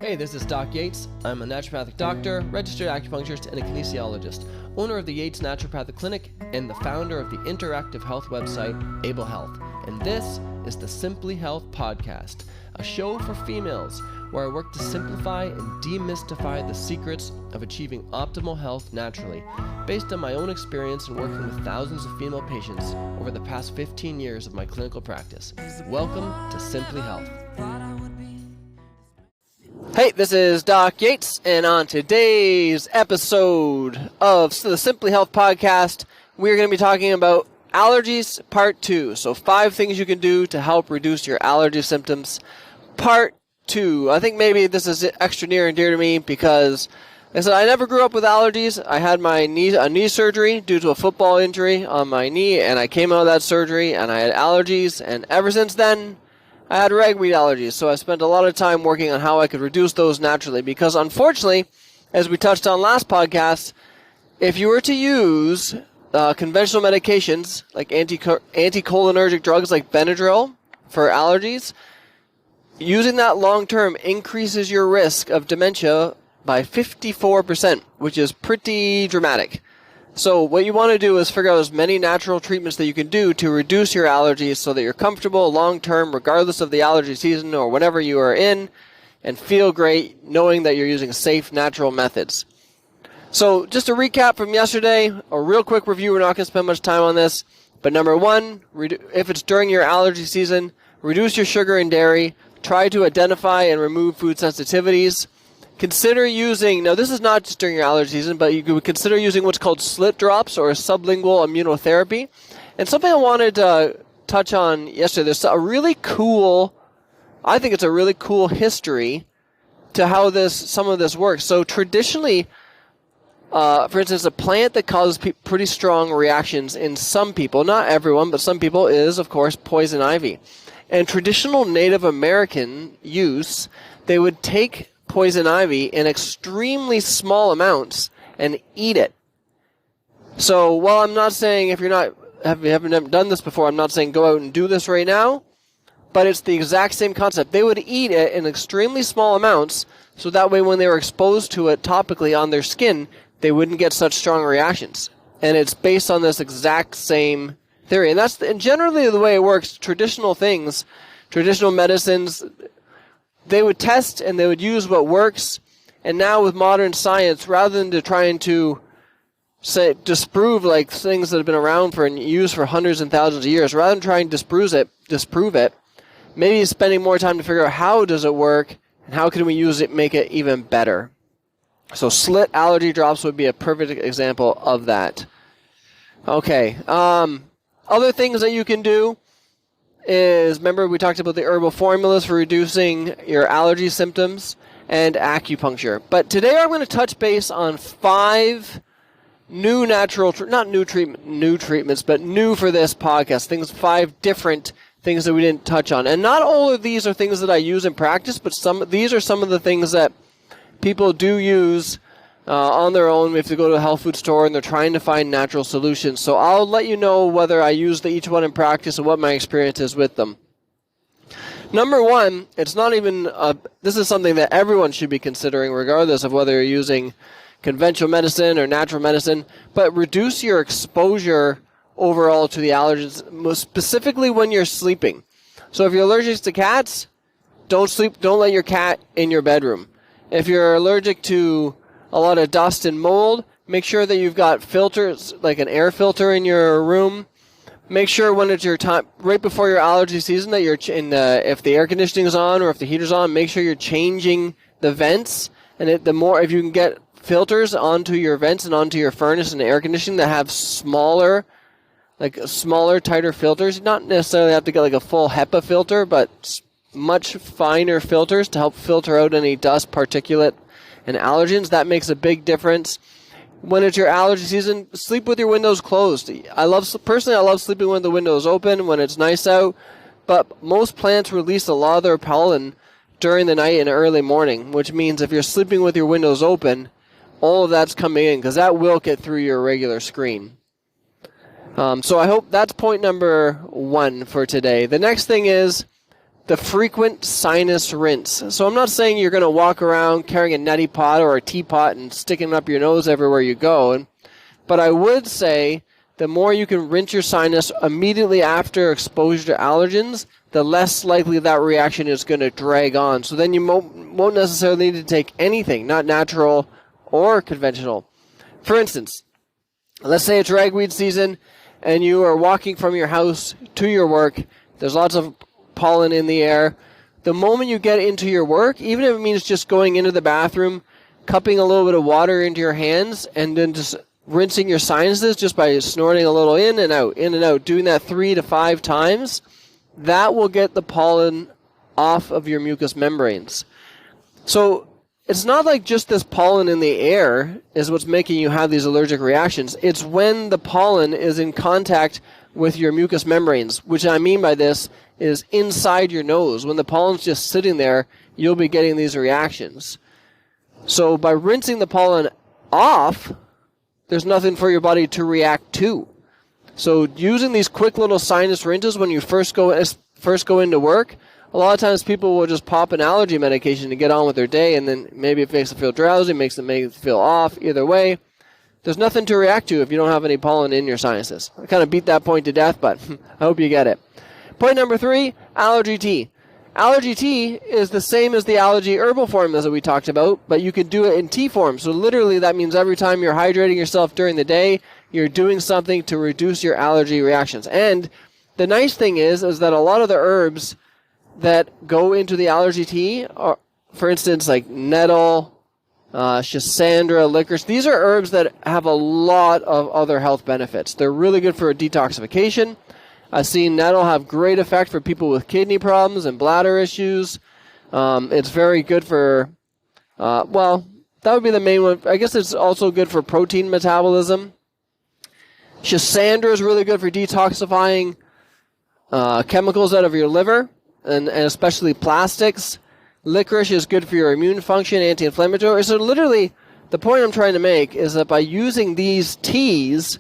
Hey, this is Doc Yates. I'm a naturopathic doctor, registered acupuncturist, and a kinesiologist, owner of the Yates Naturopathic Clinic, and the founder of the interactive health website, Able Health. And this is the Simply Health Podcast, a show for females where I work to simplify and demystify the secrets of achieving optimal health naturally, based on my own experience in working with thousands of female patients over the past 15 years of my clinical practice. Welcome to Simply Health. Hey, this is Doc Yates, and on today's episode of the Simply Health Podcast, we're going to be talking about allergies, Part 2. So 5 things you can do to help reduce your allergy symptoms, Part 2. I think maybe this is extra near and dear to me because, like I said, I never grew up with allergies. I had a knee surgery due to a football injury on my knee, and I came out of that surgery, and I had allergies, and ever since then, I had ragweed allergies, so I spent a lot of time working on how I could reduce those naturally, because unfortunately, as we touched on last podcast, if you were to use conventional medications, like anticholinergic drugs like Benadryl for allergies, using that long-term increases your risk of dementia by 54%, which is pretty dramatic. So what you want to do is figure out as many natural treatments that you can do to reduce your allergies so that you're comfortable long-term, regardless of the allergy season or whenever you are in, and feel great knowing that you're using safe, natural methods. So just a recap from yesterday, a real quick review. We're not going to spend much time on this. But number 1, if it's during your allergy season, reduce your sugar and dairy. Try to identify and remove food sensitivities. Consider using, now this is not just during your allergy season, but you could consider using what's called slit drops or sublingual immunotherapy. And something I wanted to touch on yesterday, there's a really cool, I think it's a really cool history to how some of this works. So traditionally, for instance, a plant that causes pretty strong reactions in some people, not everyone, but some people, is, of course, poison ivy. And traditional Native American use, they would take poison ivy in extremely small amounts and eat it. So while I'm not saying if you haven't done this before, I'm not saying go out and do this right now, but it's the exact same concept. They would eat it in extremely small amounts, so that way when they were exposed to it topically on their skin, they wouldn't get such strong reactions. And it's based on this exact same theory. And generally the way it works, traditional medicines, they would test and they would use what works. And now with modern science, rather than trying to disprove like things that have been around and used for hundreds and thousands of years, rather than trying to disprove it, maybe spending more time to figure out how does it work and how can we use it, make it even better. So slit allergy drops would be a perfect example of that. Okay. Other things that you can do is, remember we talked about the herbal formulas for reducing your allergy symptoms and acupuncture. But today I'm going to touch base on 5 new new treatments, but new for this podcast. 5 different things that we didn't touch on. And not all of these are things that I use in practice, but these are some of the things that people do use on their own if they go to a health food store and they're trying to find natural solutions. So I'll let you know whether I use each one in practice and what my experience is with them. Number 1, it's not even, this is something that everyone should be considering regardless of whether you're using conventional medicine or natural medicine, but reduce your exposure overall to the allergens, most specifically when you're sleeping. So if you're allergic to cats, don't let your cat in your bedroom. If you're allergic to a lot of dust and mold, make sure that you've got filters, like an air filter in your room. Make sure when it's your time, right before your allergy season, that you're if the air conditioning is on or if the heater's on, make sure you're changing the vents. And if you can get filters onto your vents and onto your furnace and air conditioning that have smaller, tighter filters, you not necessarily have to get like a full HEPA filter, but much finer filters to help filter out any dust, particulate, and allergens. That makes a big difference. When it's your allergy season, sleep with your windows closed. Personally, I love sleeping with the windows open when it's nice out, but most plants release a lot of their pollen during the night and early morning, which means if you're sleeping with your windows open, all of that's coming in because that will get through your regular screen. So I hope that's point number 1 for today. The next thing is the frequent sinus rinse. So I'm not saying you're going to walk around carrying a neti pot or a teapot and sticking it up your nose everywhere you go. But I would say the more you can rinse your sinus immediately after exposure to allergens, the less likely that reaction is going to drag on. So then you won't necessarily need to take anything, not natural or conventional. For instance, let's say it's ragweed season and you are walking from your house to your work. There's lots of pollen in the air. The moment you get into your work, even if it means just going into the bathroom, cupping a little bit of water into your hands, and then just rinsing your sinuses just by snorting a little in and out, doing that 3 to 5 times, that will get the pollen off of your mucous membranes. So it's not like just this pollen in the air is what's making you have these allergic reactions. It's when the pollen is in contact with your mucous membranes, which I mean by this is inside your nose. When the pollen's just sitting there, you'll be getting these reactions. So by rinsing the pollen off, there's nothing for your body to react to. So using these quick little sinus rinses when you first go into work, a lot of times people will just pop an allergy medication to get on with their day, and then maybe it makes them feel drowsy, makes them feel off. Either way, there's nothing to react to if you don't have any pollen in your sinuses. I kind of beat that point to death, but I hope you get it. Point number 3, allergy tea. Allergy tea is the same as the allergy herbal formulas that we talked about, but you can do it in tea form. So literally that means every time you're hydrating yourself during the day, you're doing something to reduce your allergy reactions. And the nice thing is that a lot of the herbs that go into the allergy tea are, for instance, like nettle, schisandra, licorice. These are herbs that have a lot of other health benefits. They're really good for detoxification. I've seen nettle have great effect for people with kidney problems and bladder issues. It's very good for, that would be the main one. I guess it's also good for protein metabolism. Schisandra is really good for detoxifying chemicals out of your liver, and especially plastics. Licorice is good for your immune function, anti-inflammatory. So literally, the point I'm trying to make is that by using these teas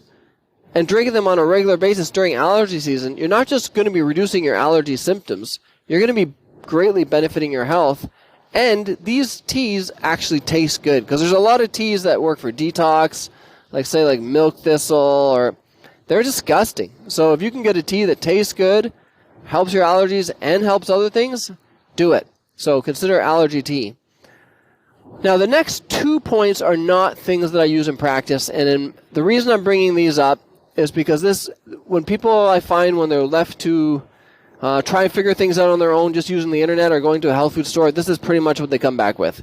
and drinking them on a regular basis during allergy season, you're not just going to be reducing your allergy symptoms, you're going to be greatly benefiting your health. And these teas actually taste good, because there's a lot of teas that work for detox, like milk thistle, or they're disgusting. So if you can get a tea that tastes good, helps your allergies, and helps other things, do it. So consider allergy tea. Now, the next 2 points are not things that I use in practice, and the reason I'm bringing these up is because when people I find when they're left to try and figure things out on their own, just using the internet or going to a health food store, this is pretty much what they come back with.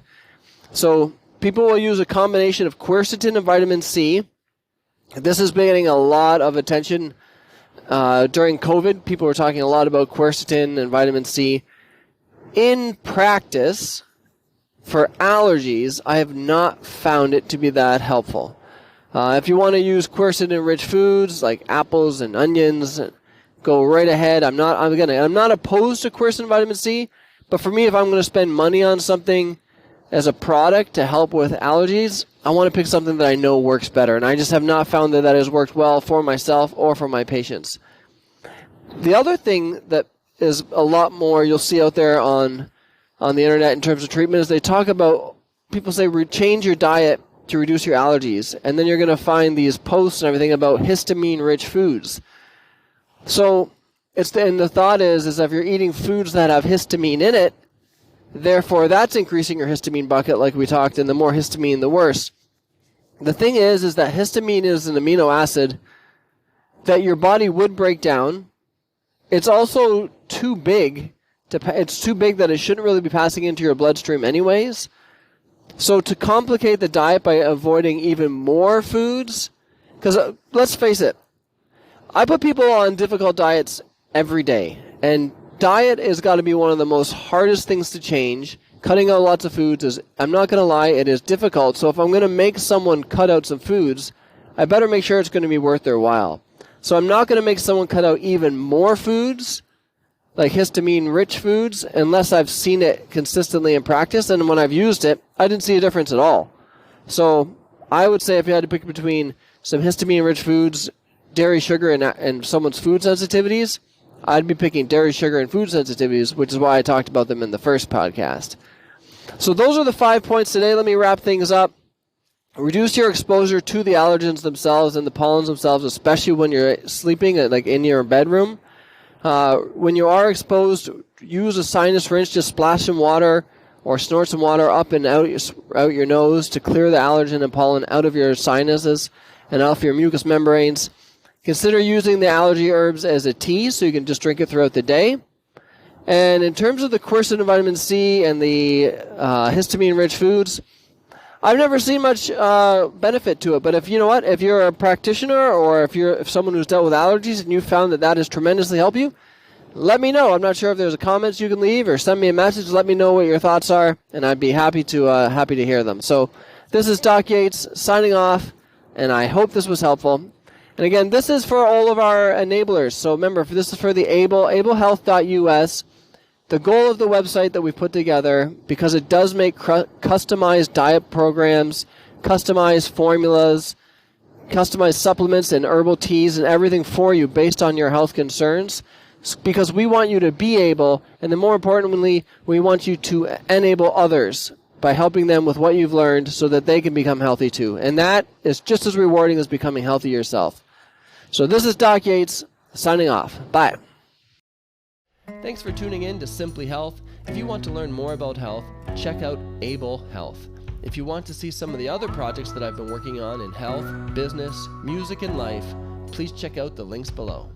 So people will use a combination of quercetin and vitamin C. This has been getting a lot of attention during COVID. People were talking a lot about quercetin and vitamin C. In practice, for allergies, I have not found it to be that helpful. If you want to use quercetin-rich foods like apples and onions, go right ahead. I'm not opposed to quercetin and vitamin C, but for me, if I'm going to spend money on something as a product to help with allergies, I want to pick something that I know works better, and I just have not found that has worked well for myself or for my patients. The other thing that is a lot more you'll see out there on the internet in terms of treatment is they talk about, people say change your diet to reduce your allergies, and then you're going to find these posts and everything about histamine-rich foods. So the thought is if you're eating foods that have histamine in it, therefore that's increasing your histamine bucket like we talked, and the more histamine, the worse. The thing is that histamine is an amino acid that your body would break down. It's also too big. It's too big that it shouldn't really be passing into your bloodstream anyways. So to complicate the diet by avoiding even more foods, because let's face it, I put people on difficult diets every day, and diet has got to be one of the most hardest things to change. Cutting out lots of foods is, I'm not going to lie, it is difficult. So if I'm going to make someone cut out some foods, I better make sure it's going to be worth their while. So I'm not going to make someone cut out even more foods, like histamine-rich foods, unless I've seen it consistently in practice. And when I've used it, I didn't see a difference at all. So I would say if you had to pick between some histamine-rich foods, dairy, sugar, and someone's food sensitivities, I'd be picking dairy, sugar, and food sensitivities, which is why I talked about them in the first podcast. So those are the 5 points today. Let me wrap things up. Reduce your exposure to the allergens themselves and the pollens themselves, especially when you're sleeping, like in your bedroom. When you are exposed, use a sinus rinse. Just splash some water or snort some water up and out your nose to clear the allergen and pollen out of your sinuses and off your mucous membranes. Consider using the allergy herbs as a tea so you can just drink it throughout the day. And in terms of the quercetin and vitamin C and the histamine-rich foods, I've never seen much benefit to it. But if you're a practitioner or if someone who's dealt with allergies and you found that has tremendously helped you, let me know. I'm not sure if there's a comments you can leave or send me a message. Let me know what your thoughts are, and I'd be happy to hear them. So this is Doc Yates signing off, and I hope this was helpful. And again, this is for all of our enablers. So remember, this is for the ablehealth.us. The goal of the website that we put together, because it does make customized diet programs, customized formulas, customized supplements and herbal teas and everything for you based on your health concerns, because we want you to be able, and then more importantly, we want you to enable others by helping them with what you've learned so that they can become healthy too. And that is just as rewarding as becoming healthy yourself. So this is Doc Yates signing off. Bye. Thanks for tuning in to Simply Health. If you want to learn more about health, check out Able Health. If you want to see some of the other projects that I've been working on in health, business, music, and life, please check out the links below.